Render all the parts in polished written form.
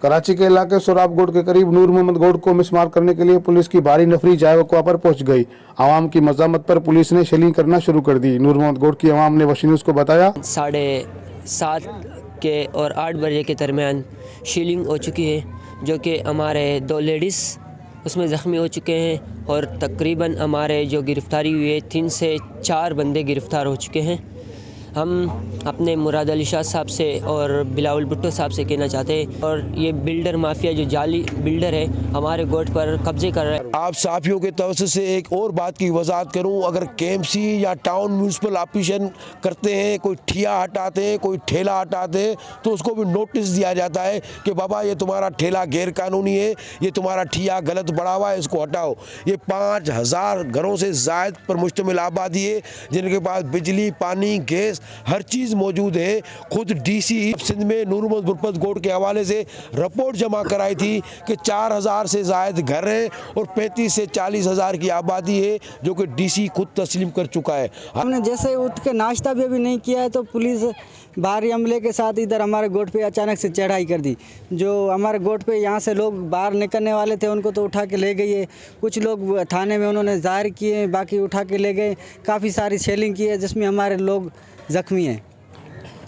कराची के इलाके सोराब गोड के करीब नूर मोहम्मद गोड को मिसमार करने के लिए पुलिस की भारी नफरी जायवकवा पर पहुंच गई। आवाम की मजामत पर पुलिस ने शेलिंग करना शुरू कर दी। नूर मोहम्मद गोड की आवाम ने वशी न्यूज़ को बताया 7:30 के और 8 बजे के दरमियान शेलिंग हो चुकी है, जो कि हमारे 2 लेडीज़ उसमें ज़ख्मी हो चुके हैं और तकरीबन हमारे जो गिरफ़्तारी हुई है 3 से 4 बंदे गिरफ़्तार हो चुके हैं। हम अपने मुराद अली शाह साहब से और बिलावल भुट्टो साहब से कहना चाहते हैं, और ये बिल्डर माफिया जो जाली बिल्डर है हमारे गोट पर कब्जे कर रहा है। आप साफियों के तवज्जो से एक और बात की वजाहत करूं, अगर केएमसी या टाउन म्यूनसिपल ऑपरेशन करते हैं, कोई ठिया हटाते हैं, कोई ठेला हटाते हैं, तो उसको भी नोटिस दिया जाता है कि बाबा ये तुम्हारा ठेला गैर कानूनी है, ये तुम्हारा ठिया गलत बढ़ा हुआ है, इसको हटाओ। ये 5000 घरों से ज़ायद पर मुश्तमिल आबादी है, जिनके पास बिजली, पानी, गैस हर चीज़ मौजूद है। खुद डीसी सिंध में नूर मोहम्मद गुरबत गोड के हवाले से रिपोर्ट जमा कराई थी कि 4000 से ज़ायद घर हैं और 35 से 40 हज़ार की आबादी है, जो कि डीसी खुद तस्लीम कर चुका है। हमने जैसे उठ के नाश्ता भी अभी नहीं किया है तो पुलिस भारी हमले के साथ इधर हमारे गोट पे अचानक से चढ़ाई कर दी। जो हमारे गोट पे यहाँ से लोग बाहर निकलने वाले थे उनको तो उठा के ले गई है, कुछ लोग थाने में उन्होंने ज़ाहिर किए, बाकी उठा के ले गए। काफ़ी सारी शेलिंग की है जिसमें हमारे लोग ज़ख्मी हैं।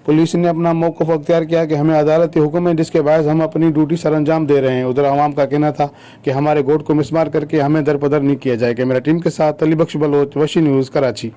पुलिस ने अपना मौक़िफ़ अख्तियार किया कि हमें अदालती हुक्म है, जिसके बायस हम अपनी ड्यूटी सर अंजाम दे रहे हैं। उधर आवाम का कहना था कि हमारे गोट को मिसमार करके हमें दरपदर नहीं किया जाए। कैमरा टीम के साथ अली बख्श बलोच, वशी न्यूज़, कराची।